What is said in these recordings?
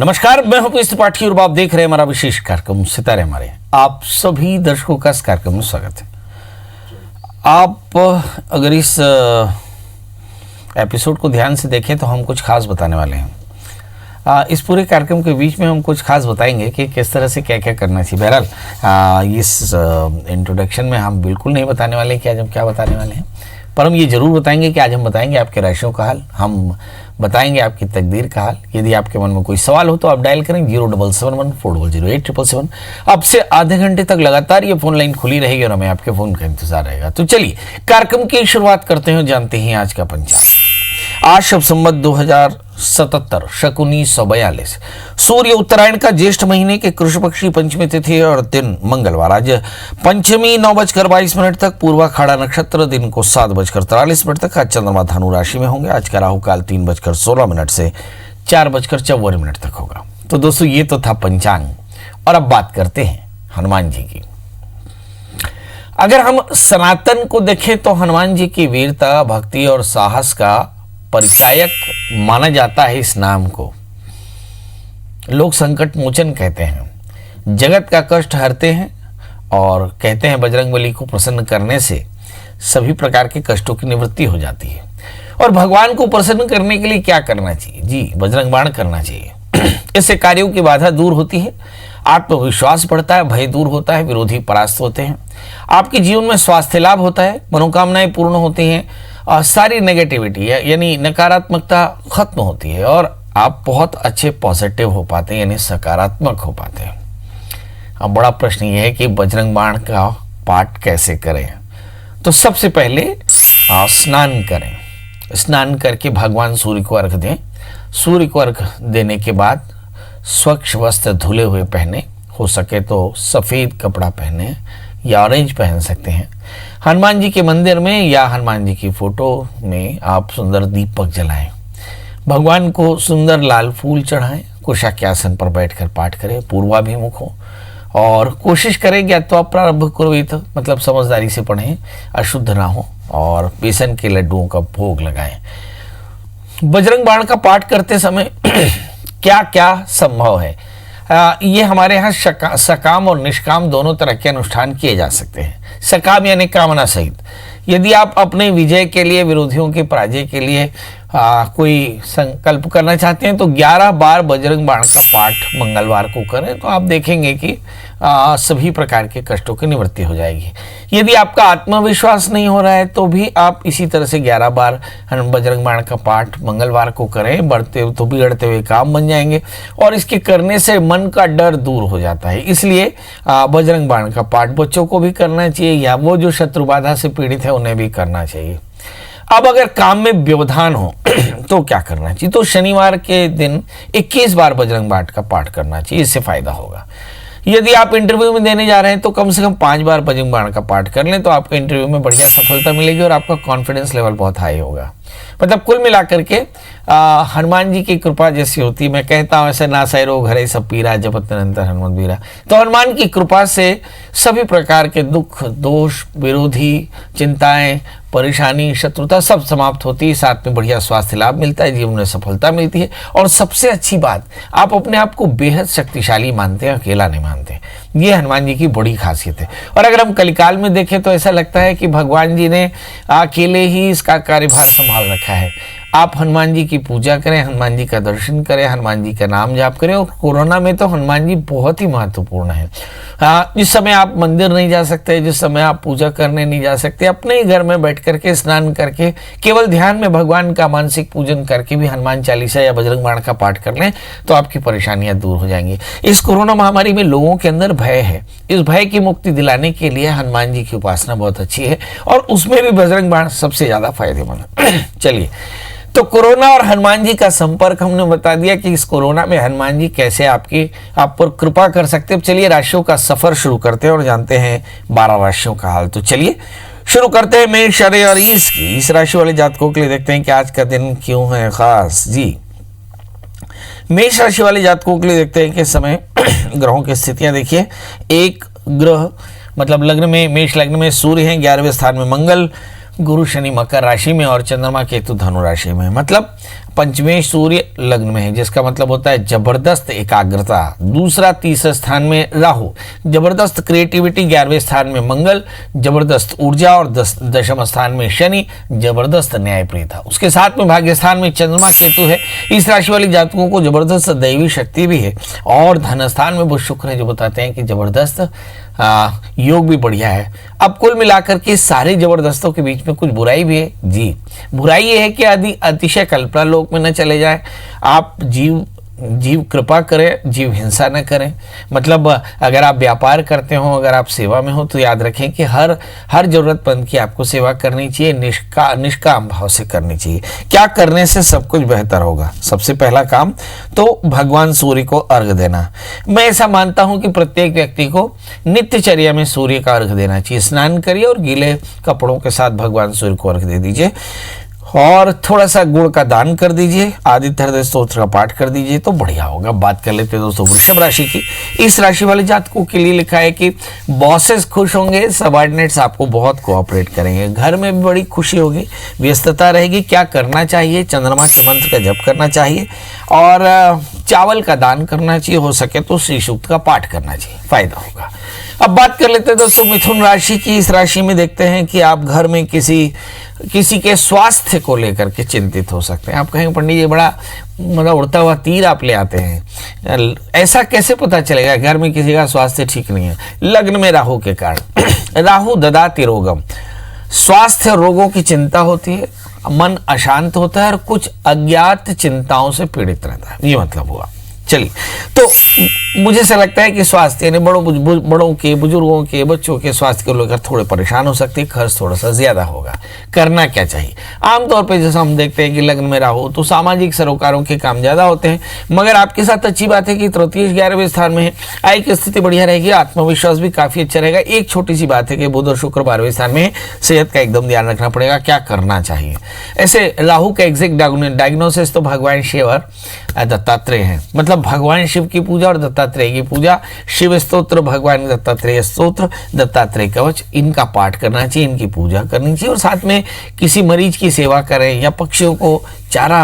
नमस्कार, मैं हूं पीयूष त्रिपाठी और आप देख रहे हैं हमारा विशेष कार्यक्रम सितारे हमारे। आप सभी दर्शकों का इस कार्यक्रम में स्वागत है। आप अगर इस एपिसोड को ध्यान से देखें तो हम कुछ खास बताने वाले हैं। इस पूरे कार्यक्रम के बीच में हम कुछ खास बताएंगे कि किस तरह से क्या क्या करना चाहिए। बहरहाल इस इंट्रोडक्शन में हम बिल्कुल नहीं बताने वाले कि आज हम क्या बताने वाले हैं, पर हम ये जरूर बताएंगे कि आज हम बताएंगे आपके राशियों का हाल, हम बताएंगे आपकी तकदीर का हाल। यदि आपके मन में कोई सवाल हो तो आप डायल करें 07714000877। अब से आधे घंटे तक लगातार ये फोन लाइन खुली रहेगी और हमें आपके फोन का इंतजार रहेगा। तो चलिए कार्यक्रम की शुरुआत करते हैं। जानते हैं आज का पंचांग। आज शब संवत 2077 शकुनी 142, सूर्य उत्तरायण का ज्येष्ठ महीने के कृष्ण पक्षी पंचमी तिथि और दिन मंगलवार। आज पंचमी 9:22 तक, पूर्वा खाड़ा नक्षत्र दिन को 7:43 तक। आज चंद्रमा धनु राशि में होंगे। आज का राहु काल 3:16 से 4:54 तक होगा। तो दोस्तों ये तो था पंचांग, और अब बात करते हैं हनुमान जी की। अगर हम सनातन को देखें तो हनुमान जी की वीरता, भक्ति और साहस का परिचायक माना जाता है। इस नाम को लोग संकट मोचन कहते हैं, जगत का कष्ट हरते हैं, और कहते हैं बजरंगबली को प्रसन्न करने से सभी प्रकार के कष्टों की निवृत्ति हो जाती है। और भगवान को प्रसन्न करने के लिए क्या करना चाहिए? जी, बजरंग बाण करना चाहिए। इससे कार्यों की बाधा दूर होती है, आत्मविश्वास बढ़ता है, भय दूर होता है, विरोधी परास्त होते हैं, आपके जीवन में स्वास्थ्य लाभ होता है, मनोकामनाएं पूर्ण होती हैं, और सारी नेगेटिविटी यानी नकारात्मकता खत्म होती है, और आप बहुत अच्छे पॉजिटिव हो पाते हैं, यानी सकारात्मक हो पाते हैं। अब बड़ा प्रश्न ये है कि बजरंग बाण का पाठ कैसे करें? तो सबसे पहले स्नान करें। स्नान करके भगवान सूर्य को अर्घ दें। सूर्य को अर्घ देने के बाद स्वच्छ वस्त्र धुले हुए पहने, हो सके तो सफ़ेद कपड़ा पहने या ऑरेंज पहन सकते हैं। हनुमान जी के मंदिर में या हनुमान जी की फोटो में आप सुंदर दीपक जलाएं। भगवान को सुंदर लाल फूल चढ़ाएं। कुशाक्यासन पर बैठकर पाठ करें, पूर्वाभिमुख हो, और कोशिश करें कि तो प्रारंभ कुर्वीत मतलब समझदारी से पढ़ें, अशुद्ध ना हो, और बेसन के लड्डुओं का भोग लगाएं। बजरंग बाण का पाठ करते समय क्या क्या संभव है? ये हमारे यहाँ सकाम और निष्काम दोनों तरह के अनुष्ठान किए जा सकते हैं। सकाम यानी कामना सहित। यदि आप अपने विजय के लिए, विरोधियों के पराजय के लिए कोई संकल्प करना चाहते हैं तो 11 बार बजरंग बाण का पाठ मंगलवार को करें, तो आप देखेंगे कि सभी प्रकार के कष्टों की निवृत्ति हो जाएगी। यदि आपका आत्मविश्वास नहीं हो रहा है तो भी आप इसी तरह से 11 बार बजरंग बाण का पाठ मंगलवार को करें। बढ़ते तो बिगड़ते हुए काम बन जाएंगे, और इसके करने से मन का डर दूर हो जाता है। इसलिए बजरंग बाण का पाठ बच्चों को भी करना चाहिए, या वो जो शत्रु बाधा से पीड़ित है उन्हें भी करना चाहिए। अब अगर काम में व्यवधान हो तो क्या करना चाहिए? तो शनिवार के दिन 21 बार बजरंग बाण का पाठ करना चाहिए, इससे फायदा होगा। यदि आप इंटरव्यू में देने जा रहे हैं तो कम से कम 5 बार बजरंग बाण का पाठ कर लें, तो आपको इंटरव्यू में बढ़िया सफलता मिलेगी और आपका कॉन्फिडेंस लेवल बहुत हाई होगा। मतलब कुल मिलाकर के हनुमान जी की कृपा जैसी होती है, मैं कहता हूँ ऐसे ना सै रोग हरे सब पीरा, जपत निरंतर हनुमत बीरा। तो हनुमान की कृपा से सभी प्रकार के दुख, दोष, विरोधी चिंताएं, परेशानी, शत्रुता सब समाप्त होती है। साथ में बढ़िया स्वास्थ्य लाभ मिलता है, जीवन में सफलता मिलती है, और सबसे अच्छी बात, आप अपने आप को बेहद शक्तिशाली मानते हैं, अकेला नहीं मानते। ये हनुमान जी की बड़ी खासियत है। और अगर हम कलिकाल में देखें तो ऐसा लगता है कि भगवान जी ने अकेले ही इसका कार्यभार संभाल रखा है। आप हनुमान जी की पूजा करें, हनुमान जी का दर्शन करें, हनुमान जी का नाम जाप करें। और कोरोना में तो हनुमान जी बहुत ही महत्वपूर्ण है। जिस समय आप मंदिर नहीं जा सकते, जिस समय आप पूजा करने नहीं जा सकते, अपने ही घर में बैठ करके स्नान करके केवल ध्यान में भगवान का मानसिक पूजन करके भी हनुमान चालीसा या बजरंग बाण का पाठ कर लें तो आपकी परेशानियां दूर हो जाएंगी। इस कोरोना महामारी में लोगों के अंदर भय है, इस भय की मुक्ति दिलाने के लिए हनुमान जी की उपासना बहुत अच्छी है, और उसमें भी बजरंग बाण सबसे ज्यादा फायदेमंद है। चलिए, तो कोरोना और हनुमान जी का संपर्क हमने बता दिया कि इस कोरोना में हनुमान जी कैसे आप पर कृपा कर सकते हैं। चलिए राशियों का सफर शुरू करते हैं और जानते हैं 12 राशियों का हाल। तो चलिए शुरू करते हैं मेष और इस राशि वाले जातकों के लिए। देखते हैं कि आज का दिन क्यों है खास। जी, मेष राशि वाले जातकों के लिए देखते हैं कि समय ग्रहों की स्थितियां देखिए। एक ग्रह मतलब लग्न में, मेष लग्न में सूर्य हैं, 11वें स्थान में मंगल, गुरु शनि मकर राशि में और चंद्रमा केतु धनु राशि में, मतलब पंचमें सूर्य लग्न में है, जिसका मतलब होता है जबरदस्त एकाग्रता। दूसरा तीसरे स्थान में राहु, जबरदस्त क्रिएटिविटी। 11वें स्थान में मंगल, जबरदस्त ऊर्जा। और दशम स्थान में शनि, जबरदस्त न्यायप्रियता। उसके साथ में भाग्य स्थान में चंद्रमा केतु है। इस राशि वाले जातकों को जबरदस्त दैवी शक्ति भी है। और धन स्थान में वो शुक्र है, जो बताते हैं कि जबरदस्त योग भी बढ़िया है। अब कुल मिलाकर के सारे जबरदस्तों के बीच में कुछ बुराई भी है जी। बुराई ये है कि अतिशय कल्पना लोक में न चले जाए आप। जीव कृपा करें, जीव हिंसा न करें। मतलब अगर आप व्यापार करते हो, अगर आप सेवा में हो, तो याद रखें कि हर जरूरतमंद की आपको सेवा करनी चाहिए, निष्काम भाव से करनी चाहिए। क्या करने से सब कुछ बेहतर होगा? सबसे पहला काम तो भगवान सूर्य को अर्घ देना। मैं ऐसा मानता हूं कि प्रत्येक व्यक्ति को नित्यचर्या में सूर्य का अर्घ देना चाहिए। स्नान करिए और गीले कपड़ों के साथ भगवान सूर्य को अर्घ दे दीजिए। और थोड़ा सा गुड़ का दान कर दीजिए, आदित्य हृदय स्तोत्र का पाठ कर दीजिए, तो बढ़िया होगा। बात कर लेते हैं दोस्तों वृषभ राशि की। इस राशि वाले जातकों के लिए लिखा है कि बॉसेस खुश होंगे, सबऑर्डिनेट्स आपको बहुत कोऑपरेट करेंगे, घर में भी बड़ी खुशी होगी, व्यस्तता रहेगी। क्या करना चाहिए? चंद्रमा के मंत्र का जप करना चाहिए और चावल का दान करना चाहिए। हो सके तो श्री सूक्त का पाठ करना चाहिए, फायदा होगा। अब बात कर लेते हैं दोस्तों मिथुन राशि की। इस राशि में देखते हैं कि आप घर में किसी के स्वास्थ्य को लेकर के चिंतित हो सकते हैं। आप कहेंगे पंडित जी बड़ा मतलब उड़ता हुआ तीर आप ले आते हैं, ऐसा कैसे पता चलेगा घर में किसी का स्वास्थ्य ठीक नहीं है? लग्न में राहु के कारण, राहु ददाति रोगम, स्वास्थ्य रोगों की चिंता होती है, मन अशांत होता है और कुछ अज्ञात चिंताओं से पीड़ित रहता है, ये मतलब हुआ। चलिए, तो मुझे ऐसा लगता है कि स्वास्थ्य यानी बड़ों के, बुजुर्गों के, बच्चों के स्वास्थ्य को लेकर थोड़े परेशान हो सकते हैं, खर्च थोड़ा सा ज्यादा होगा। करना क्या चाहिए? आमतौर पे जैसा हम देखते हैं कि लग्न में राहु तो सामाजिक सरोकारों के काम ज्यादा होते हैं, मगर आपके साथ अच्छी बात है कि तृतीय 11वें स्थान में है, आय की स्थिति बढ़िया रहेगी, आत्मविश्वास भी काफी अच्छा रहेगा। एक छोटी सी बात है कि बुध और शुक्र 12वें स्थान में है, सेहत का एकदम ध्यान रखना पड़ेगा। क्या करना चाहिए? ऐसे राहु का एग्जैक्ट डायग्नोसिस तो भगवान शिव और दत्तात्रेय है, मतलब भगवान शिव की पूजा और दत्तात्रेय की पूजा, शिव स्तोत्र, भगवान दत्तात्रेय स्तोत्र, दत्तात्रेय कवच, इनका पाठ करना चाहिए, इनकी पूजा करनी चाहिए। और साथ में किसी मरीज की सेवा करें या पक्षियों को चारा,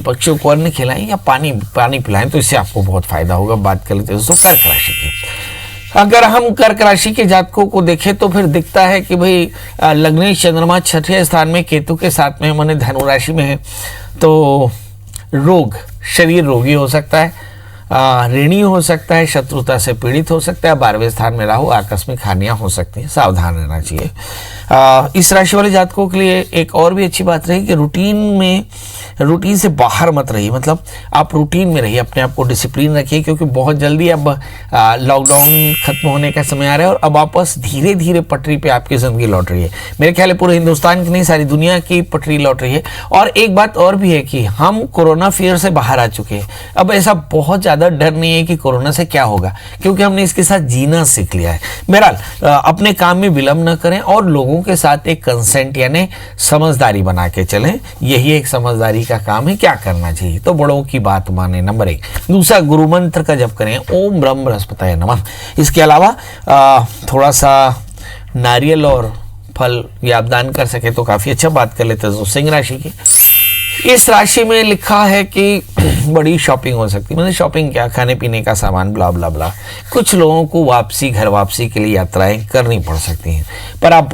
पक्षियों को अन्न खिलाएं या पानी पिलाएं, तो इससे आपको बहुत फायदा होगा। बात कर लेते हैं दोस्तों कर्क राशि की। अगर हम कर्क राशि के जातकों को देखें तो फिर दिखता है कि भाई लग्न चंद्रमा 6ठे स्थान में केतु के साथ में, माने धनु राशि में है, तो रोग, शरीर रोगी हो सकता है, ऋणी हो सकता है, शत्रुता से पीड़ित हो सकता है। 12वें स्थान में राहु, आकस्मिक हानियां हो सकती हैं, सावधान रहना चाहिए। इस राशि वाले जातकों के लिए एक और भी अच्छी बात रही कि रूटीन से बाहर मत रहिए, मतलब आप रूटीन में रहिए, अपने आप को डिसिप्लिन रखिए, क्योंकि बहुत जल्दी अब लॉकडाउन खत्म होने का समय आ रहा है और अब वापस धीरे धीरे पटरी पे आपकी जिंदगी लौट रही है। मेरे ख्याल है पूरे हिंदुस्तान की नहीं, सारी दुनिया की पटरी लौट रही है। और एक बात और भी है कि हम कोरोना फियर से बाहर आ चुके हैं। अब ऐसा बहुत ज्यादा डर नहीं है कि कोरोना से क्या होगा, क्योंकि हमने इसके साथ जीना सीख लिया है। बहरहाल अपने काम में विलंब न करें और लोगों के साथ एक कंसेंट यानी समझदारी बना के चलें, यही एक समझदारी का काम है। क्या करना चाहिए? तो बड़ों की बात माने, नंबर 1। दूसरा, गुरु मंत्र का जप करें, ओम ब्रह्म बृहस्पतये नमः। इसके अलावा थोड़ा सा नारियल और फल या आप दान कर सके तो काफी अच्छा। बात कर लेते हैं तो सिंह राशि की। इस राशि में लिखा है कि बड़ी शॉपिंग हो सकती है, मतलब शॉपिंग क्या, खाने पीने का सामान, ब्ला ब्ला ब्ला। कुछ लोगों को घर वापसी के लिए यात्राएं करनी पड़ सकती हैं, पर आप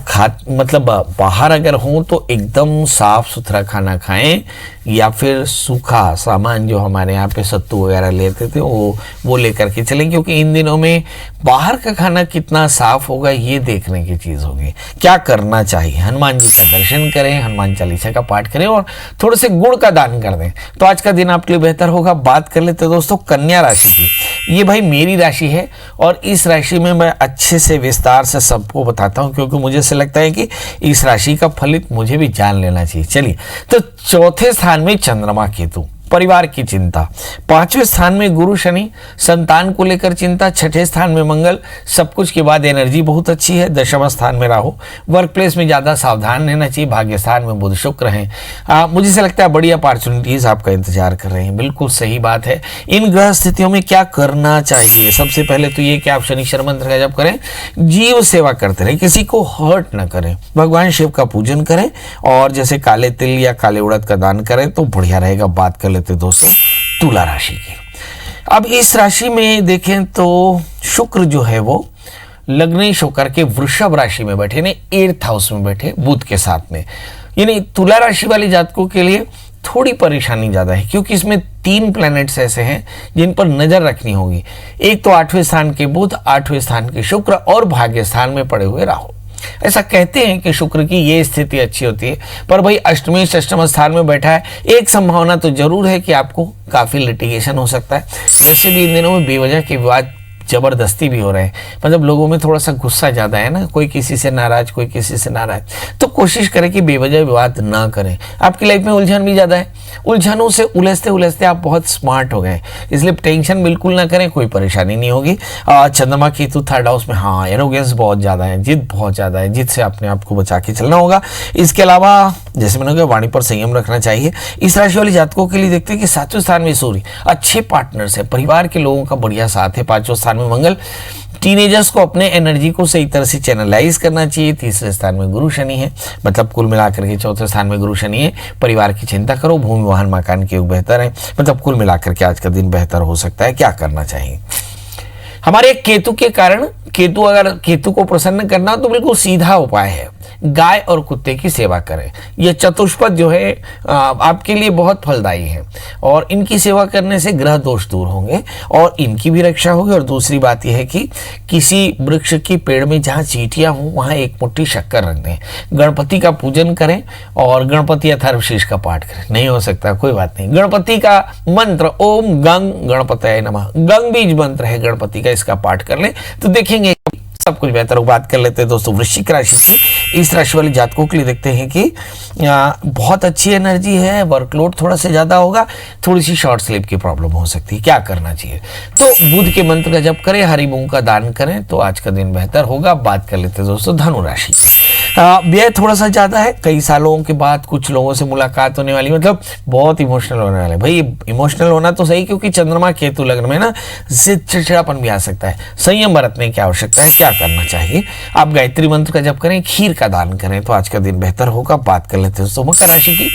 मतलब बाहर अगर हों तो एकदम साफ सुथरा खाना खाएं या फिर सूखा सामान जो हमारे यहाँ पे सत्तू वगैरह लेते थे वो लेकर के चलें, क्योंकि इन दिनों में बाहर का खाना कितना साफ होगा ये देखने की चीज होगी। क्या करना चाहिए? हनुमान जी का दर्शन करें, हनुमान चालीसा का पाठ करें और थोड़े से गुड़ का दान कर दें, तो आज का दिन आपके लिए बेहतर होगा। बात कर लेते दोस्तों कन्या राशि की। ये भाई मेरी राशि है और इस राशि में मैं अच्छे से विस्तार से सबको बताता हूं, क्योंकि मुझे ऐसा लगता है कि इस राशि का फलित मुझे भी जान लेना चाहिए। चलिए, तो चौथे स्थान में चंद्रमा केतु, परिवार की चिंता। 5वें स्थान में गुरु शनि, संतान को लेकर चिंता। 6ठे स्थान में मंगल, सब कुछ के बाद एनर्जी बहुत अच्छी है। 10वां स्थान में राहु, वर्क प्लेस में ज्यादा सावधान रहना चाहिए। भाग्य स्थान में बुध शुक्र हैं। मुझे से लगता है बड़ी अपॉर्चुनिटीज आपका इंतजार कर रहे हैं। बिल्कुल सही बात है। इन ग्रह स्थितियों में क्या करना चाहिए? सबसे पहले तो ये कि आप शनिश्चर मंत्र का जप करें, जीव सेवा करते रहें, किसी को हर्ट ना करें, भगवान शिव का पूजन करें और जैसे काले तिल या काले उड़द का दान करें तो बढ़िया रहेगा। बात कर लेते दोस्तों तुला राशि की। अब इस राशि में देखें तो शुक्र जो है वो लग्नेश होकर के वृषभ राशि में बैठे, यानी 8th हाउस में बैठे बुध के साथ में। यानी तुला राशि वाले जातकों के लिए थोड़ी परेशानी ज्यादा है, क्योंकि इसमें 3 प्लैनेट्स ऐसे हैं जिन पर नजर रखनी होगी। एक तो 8वें स्थान के बुध, 8वें स्थान के शुक्र और भाग्य स्थान में पड़े हुए राहु। ऐसा कहते हैं कि शुक्र की ये स्थिति अच्छी होती है, पर भाई अष्टमी षष्ठम स्थान में बैठा है, एक संभावना तो जरूर है कि आपको काफी लिटिगेशन हो सकता है। वैसे भी इन दिनों में बेवजह के विवाद जबरदस्ती भी हो रहे हैं, मतलब लोगों में थोड़ा सा गुस्सा ज्यादा है ना, कोई किसी से नाराज, कोई किसी से नाराज। तो कोशिश करें कि बेवजह विवाद ना करें। आपकी लाइफ में उलझन भी ज्यादा है, उलझनों से उलझते उलझते आप बहुत स्मार्ट हो गए, इसलिए टेंशन बिल्कुल ना करें, कोई परेशानी नहीं होगी। चंद्रमा केतु 3rd हाउस में, हाँ एरोगेंस बहुत ज्यादा है, जिद बहुत ज्यादा है, जिद से अपने आप को बचा के चलना होगा। इसके अलावा जैसे मैंने कहा वाणी पर संयम रखना चाहिए। इस राशि वाले जातकों के लिए देखते हैं कि 7वें स्थान में सूर्य, अच्छे पार्टनर्स है, परिवार के लोगों का बढ़िया साथ है। 5वें स्थान में मंगल, टीनेजर्स को अपने एनर्जी को सही तरह से चैनलाइज करना चाहिए। 3रे स्थान में गुरु शनि है, मतलब कुल मिलाकर के 4थे स्थान में गुरु शनि है। परिवार की चिंता करो, भूमि वाहन मकान के योग बेहतर है, मतलब कुल मिलाकर के आज का दिन बेहतर हो सकता है। क्या करना चाहिए? हमारे केतु के कारण, अगर केतु को प्रसन्न करना तो बिल्कुल सीधा उपाय है, गाय और कुत्ते की सेवा करें। यह चतुष्पद जो है आपके लिए बहुत फलदायी है और इनकी सेवा करने से ग्रह दोष दूर होंगे और इनकी भी रक्षा होगी। और दूसरी बात यह है कि किसी वृक्ष की पेड़ में जहाँ चींटियां हों वहाँ एक मुट्ठी शक्कर रख दें, गणपति का पूजन करें और गणपति अथर्वशीष का पाठ करें। नहीं हो सकता कोई बात नहीं, गणपति का मंत्र ओम गंग गणपतये नमः, गंग बीज मंत्र है गणपति का, इसका पाठ कर लें तो देखेंगे सब कुछ बेहतर हो। बात कर लेते हैं दोस्तों वृश्चिक राशि की। इस राशि वाले जातकों के लिए देखते हैं कि बहुत अच्छी एनर्जी है, वर्कलोड थोड़ा सा ज्यादा होगा, थोड़ी सी शॉर्ट स्लीप की प्रॉब्लम हो सकती है। क्या करना चाहिए? तो बुध के मंत्र का जप करें, हरी मूंग का दान करें तो आज का दिन बेहतर होगा। बात कर लेते हैं दोस्तों धनु राशि की। व्यय थोड़ा सा ज्यादा है, कई सालों के बाद कुछ लोगों से मुलाकात होने वाली, मतलब बहुत इमोशनल होने वाले। भाई इमोशनल होना तो सही, क्योंकि चंद्रमा केतु लग्न में ना चिड़चिड़ापन भी आ सकता है, संयम बरतने की आवश्यकता है। क्या करना चाहिए? आप गायत्री मंत्र का जप करें, खीर का दान करें तो आज का दिन बेहतर होगा। बात कर लेते हैं दोस्तों मकर राशि की।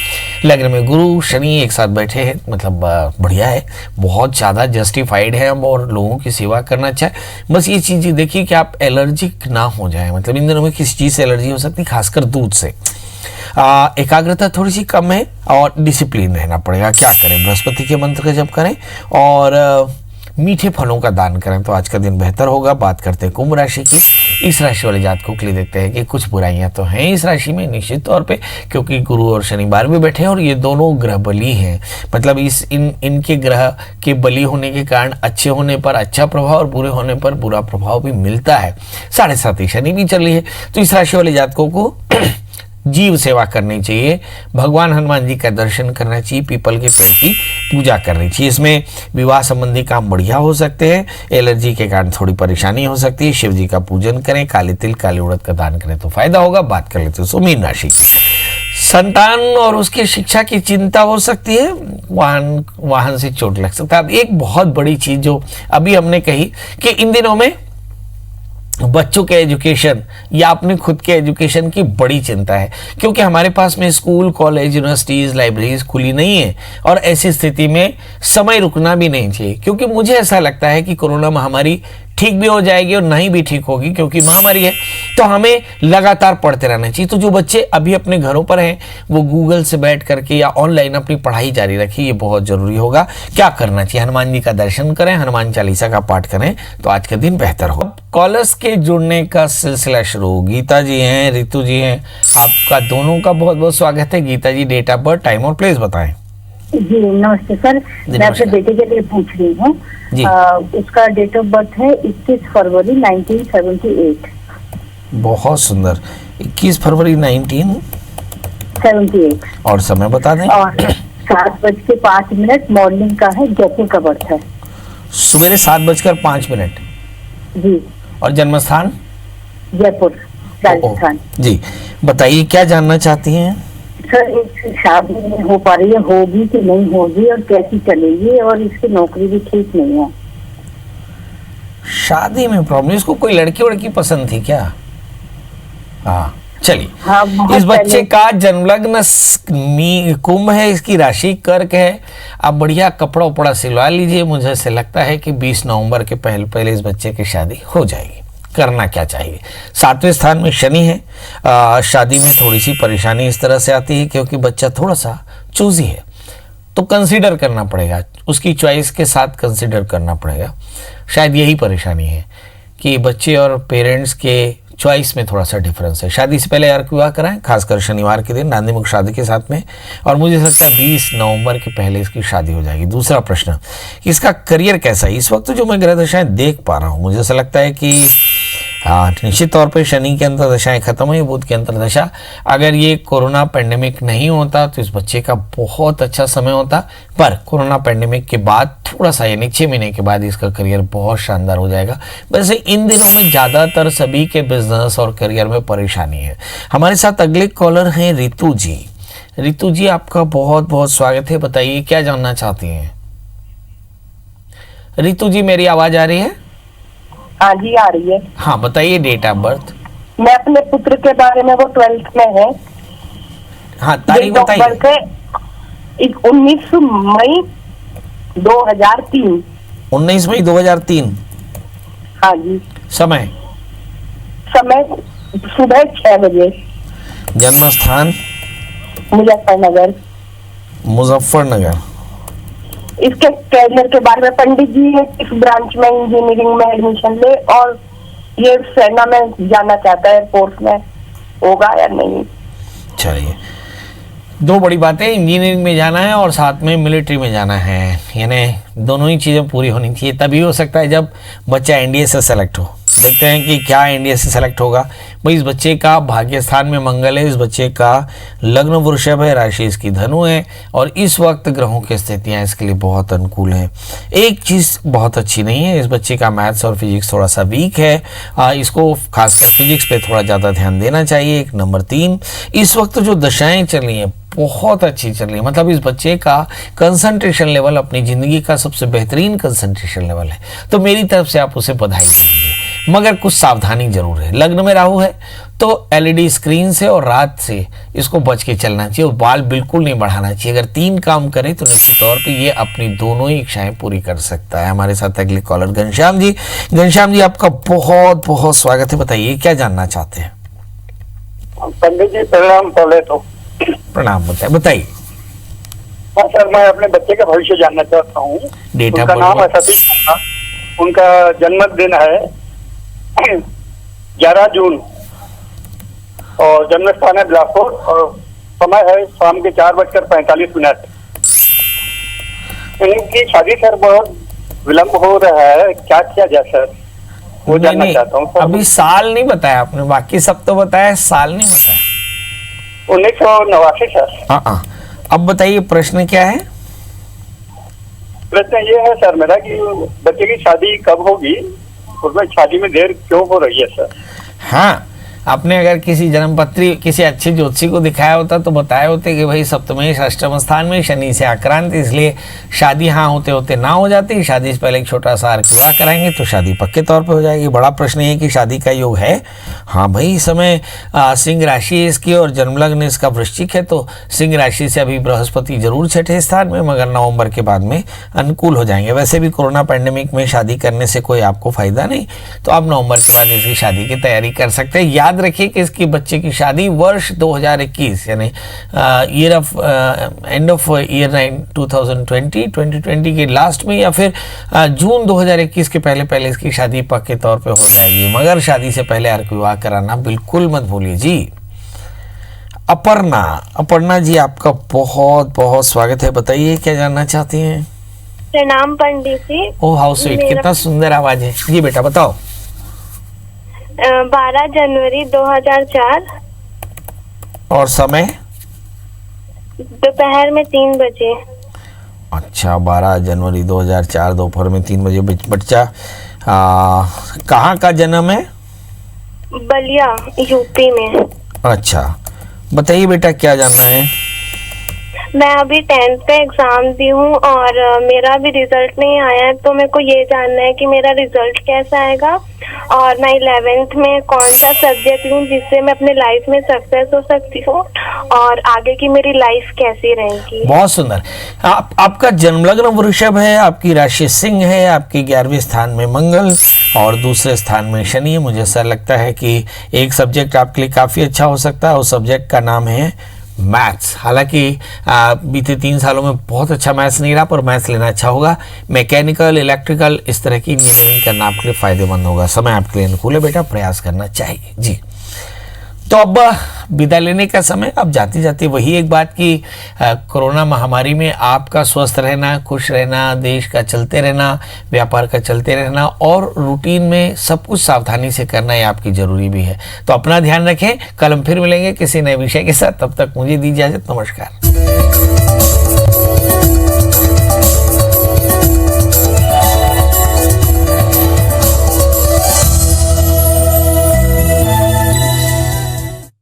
लग्न में गुरु शनि एक साथ बैठे हैं, मतलब बढ़िया है, बहुत ज्यादा जस्टिफाइड है और लोगों की सेवा करना चाहिए। बस ये चीज देखिए कि आप एलर्जिक ना हो जाए, मतलब इन दिनों में किसी चीज से एलर्जी हो सकती है, खासकर दूध से। एकाग्रता थोड़ी सी कम है और डिसिप्लिन रहना पड़ेगा। क्या करें? बृहस्पति के मंत्र का जप करें और मीठे फलों का दान करें तो आज का दिन बेहतर होगा। बात करते हैं कुंभ राशि की। इस राशि वाले जातकों के लिए देखते हैं कि कुछ बुराइयां तो हैं इस राशि में निश्चित तौर पे, क्योंकि गुरु और शनि 12वें बैठे हैं और ये दोनों ग्रह बली हैं, मतलब इनके ग्रह के बली होने के कारण अच्छे होने पर अच्छा प्रभाव और बुरे होने पर बुरा प्रभाव भी मिलता है। 7.5 शनि भी चल रही है, तो इस राशि वाले जातकों को जीव सेवा करनी चाहिए, भगवान हनुमान जी का दर्शन करना चाहिए, पीपल के पेड़ की पूजा करनी चाहिए। इसमें विवाह संबंधी काम बढ़िया हो सकते हैं, एलर्जी के कारण थोड़ी परेशानी हो सकती है। शिव जी का पूजन करें, काले तिल काले उड़द का दान करें तो फायदा होगा। बात कर लेते हैं मीन राशि। संतान और उसकी शिक्षा की चिंता हो सकती है, वाहन से चोट लग सकता है। अब एक बहुत बड़ी चीज जो अभी हमने कही कि इन दिनों में बच्चों के एजुकेशन या अपने खुद के एजुकेशन की बड़ी चिंता है, क्योंकि हमारे पास में स्कूल कॉलेज यूनिवर्सिटीज लाइब्रेरीज खुली नहीं है और ऐसी स्थिति में समय रुकना भी नहीं चाहिए, क्योंकि मुझे ऐसा लगता है कि कोरोना महामारी ठीक भी हो जाएगी और नहीं भी ठीक होगी, क्योंकि महामारी है तो हमें लगातार पढ़ते रहना चाहिए। तो जो बच्चे अभी अपने घरों पर हैं वो गूगल से बैठ करके या ऑनलाइन अपनी पढ़ाई जारी रखें, ये बहुत जरूरी होगा। क्या करना चाहिए? हनुमान जी का दर्शन करें, हनुमान चालीसा का पाठ करें तो आज का दिन बेहतर हो। कॉलर्स के जुड़ने का सिलसिला शुरू। गीता जी हैं, रितु जी हैं, आपका दोनों का बहुत बहुत स्वागत है। गीता जी डेट ऑफ बर्थ टाइम और प्लेस बताएं। जी नमस्ते सर, मैं अपने बेटे के लिए पूछ रही हूँ। उसका डेट ऑफ बर्थ है 21 फरवरी 1978। बहुत सुंदर, 21 फरवरी 1978। और समय बता दें। 7:05 मॉर्निंग का है, जयपुर का बर्थ है। सवेरे 7:05 जी। और जन्म स्थान जयपुर, राजस्थान। जी, बताइए क्या जानना चाहती हैं? सर, इसकी शादी नहीं हो पा रही है, होगी कि नहीं होगी और कैसी चलेगी, और इसकी नौकरी भी ठीक नहीं है। शादी में प्रॉब्लम, इसको कोई लड़की वड़की पसंद थी क्या? हाँ, चलिए। हाँ, इस बच्चे का जन्मलग्न कुंभ है, इसकी राशि कर्क है। आप बढ़िया कपड़ा उपड़ा सिलवा लीजिए, मुझे ऐसे लगता है कि 20 नवंबर के पहले पहले इस बच्चे की शादी हो जाएगी। करना क्या चाहिए? 7वें स्थान में शनि है। शादी में थोड़ी सी परेशानी इस तरह से आती है क्योंकि बच्चा थोड़ा सा चूजी है, तो कंसीडर करना पड़ेगा, उसकी चॉइस के साथ कंसीडर करना पड़ेगा। शायद यही परेशानी है कि बच्चे और पेरेंट्स के चॉइस में थोड़ा सा डिफरेंस है। शादी से पहले अर्क विवाह कराएं, खासकर शनिवार के दिन नांदी मुख शादी के साथ में, और मुझे लगता है 20 नवंबर के पहले इसकी शादी हो जाएगी। दूसरा प्रश्न, इसका करियर कैसा है? इस वक्त जो मैं ग्रह दशाएं देख पा रहा हूँ, मुझे ऐसा लगता है कि निश्चित तौर पे शनि की अंतर्दशाएं खत्म हुई, बुध की अंतर्दशा। अगर ये कोरोना पेंडेमिक नहीं होता तो इस बच्चे का बहुत अच्छा समय होता, पर कोरोना पेंडेमिक के बाद थोड़ा सा, यानी 6 महीने के बाद इसका करियर बहुत शानदार हो जाएगा। वैसे इन दिनों में ज़्यादातर सभी के बिजनेस और करियर में परेशानी है। हमारे साथ अगले कॉलर हैं रितु जी। रितु जी, आपका बहुत बहुत स्वागत है। बताइए क्या जानना चाहती हैं? रितु जी, मेरी आवाज आ रही है? हाँ जी, आ रही है। हाँ, बताइए डेट ऑफ बर्थ। मैं अपने पुत्र के बारे में, वो 12th में है। हाँ, तारीख बताइए। 19 मई 2003। 19 मई 2003। हाँ जी। समय सुबह 6 बजे। जन्म स्थान मुजफ्फरनगर। मुजफ्फरनगर। इसके कैरियर के बारे में, पंडित जी इस ब्रांच में इंजीनियरिंग में एडमिशन ले, और ये सेना में जाना चाहता है, फोर्स में, होगा या नहीं? चलिए, दो बड़ी बातें, इंजीनियरिंग में जाना है और साथ में मिलिट्री में जाना है, यानी दोनों ही चीज़ें पूरी होनी चाहिए। तभी हो सकता है जब बच्चा एनडीए से सेलेक्ट हो। देखते हैं कि क्या एनडीए से सेलेक्ट होगा। भाई, इस बच्चे का भाग्य स्थान में मंगल है, इस बच्चे का लग्न वृषभ है, राशि इसकी धनु है, और इस वक्त ग्रहों की स्थितियां इसके लिए बहुत अनुकूल हैं। एक चीज़ बहुत अच्छी नहीं है, इस बच्चे का मैथ्स और फिजिक्स थोड़ा सा वीक है। इसको खासकर फिजिक्स पे थोड़ा ज़्यादा ध्यान देना चाहिए। एक नंबर 3, इस वक्त जो दशाएं चल रही हैं बहुत अच्छी चल रही है, मतलब इस बच्चे का कंसंट्रेशन लेवल अपनी ज़िंदगी का सबसे बेहतरीन कंसंट्रेशन लेवल है, तो मेरी तरफ से आप उसे बधाई दीजिए। मगर कुछ सावधानी जरूर है। लग्न में राहु है तो एलईडी स्क्रीन से और रात से इसको बच के चलना चाहिए, और बाल बिल्कुल नहीं बढ़ाना चाहिए। अगर 3 काम करे तो निश्चित तौर पे ये अपनी दोनों ही इच्छाएं पूरी कर सकता है। हमारे साथ अगले कॉलर घनश्याम जी। घनश्याम जी, आपका बहुत बहुत स्वागत है। बताइए क्या जानना चाहते हैं? पंडित जी प्रणाम। पहले तो प्रणाम। बताइए। हाँ सर, मैं अपने बच्चे का भविष्य जानना चाहता हूँ। डेट उनका नाम है सतीश शर्मा, उनका जन्मदिन है 11 जून, और जन्म स्थान है बिलासपुर, और समय है शाम के 4:45। इनकी शादी सर बहुत विलंब हो रहा है, क्या किया जाए सर, वो जानना चाहता हूँ। अभी साल नहीं बताया आपने, बाकी सब तो बताया, साल नहीं बताया। 1989 सर। हाँ, अब बताइए प्रश्न क्या है? प्रश्न ये है सर मेरा कि बच्चे की शादी कब होगी, उसमें शादी में देर क्यों हो रही है सर? हाँ, आपने अगर किसी जन्मपत्री किसी अच्छे ज्योतिषी को दिखाया होता तो बताए होते कि भाई सप्तमेश अष्टम स्थान में शनि से आक्रांत, इसलिए शादी हाँ होते होते ना हो जाती। शादी से पहले एक छोटा सा अर्क विवाह कराएंगे तो शादी पक्के तौर पे हो जाएगी। बड़ा प्रश्न है कि शादी का योग है। हाँ भाई, इस समय सिंह राशि है इसकी और जन्मलग्न इसका वृश्चिक है, तो सिंह राशि से अभी बृहस्पति जरूर 6ठे स्थान में, मगर नवंबर के बाद में अनुकूल हो जाएंगे। वैसे भी कोरोना पैंडेमिक में शादी करने से कोई आपको फायदा नहीं, तो आप नवंबर के बाद इसकी शादी की तैयारी कर सकते हैं। याद रखिए कि इसकी बच्चे की शादी वर्ष 2021 यानी year of end of year 2020 के लास्ट में, या फिर जून 2021 के पहले पहले इसकी शादी पक्के तौर पे हो जाएगी। मगर शादी से पहले अर्क विवाह कराना बिल्कुल मत भूलिए जी। अपर्णा जी, आपका बहुत बहुत स्वागत है। बताइए क्या जानना चाहती हैं? प्रणाम पंडित जी। ओह हाउ स्वीट, कितना सुंदर आवाज है। जी बेटा बताओ। 12 जनवरी 2004। और समय? दोपहर में 3 बजे। अच्छा, 12 जनवरी 2004 दोपहर में 3 बजे बच्चा कहाँ का जन्म है? बलिया, यूपी में। अच्छा, बताइए बेटा क्या जानना है? मैं अभी 10th का एग्जाम दी हूँ और मेरा भी रिजल्ट नहीं आया है, तो मेरे को ये जानना है कि मेरा रिजल्ट कैसा आएगा और मैं 11th में कौन सा सब्जेक्ट लूँ जिससे मैं अपने लाइफ में सक्सेस हो सकती हूँ और आगे की मेरी लाइफ कैसी रहेगी। बहुत सुंदर। आपका जन्म लग्न वृषभ है, आपकी राशि सिंह है, आपके 11वें स्थान में मंगल और दूसरे स्थान में शनि है। मुझे ऐसा लगता है कि एक सब्जेक्ट आपके लिए काफ़ी अच्छा हो सकता है, उस सब्जेक्ट का नाम है मैथ्स। हालांकि बीते 3 सालों में बहुत अच्छा मैथ्स नहीं रहा, पर मैथ्स लेना अच्छा होगा। मैकेनिकल, इलेक्ट्रिकल, इस तरह की इंजीनियरिंग करना आपके लिए फायदेमंद होगा। समय आपके लिए अनुकूल है बेटा, प्रयास करना चाहिए जी। तो अब विदा लेने का समय। अब जाते जाते वही एक बात कि कोरोना महामारी में आपका स्वस्थ रहना, खुश रहना, देश का चलते रहना, व्यापार का चलते रहना और रूटीन में सब कुछ सावधानी से करना ये आपकी ज़रूरी भी है। तो अपना ध्यान रखें। कल हम फिर मिलेंगे किसी नए विषय के साथ। तब तक मुझे दीजिए इजाज़त। नमस्कार।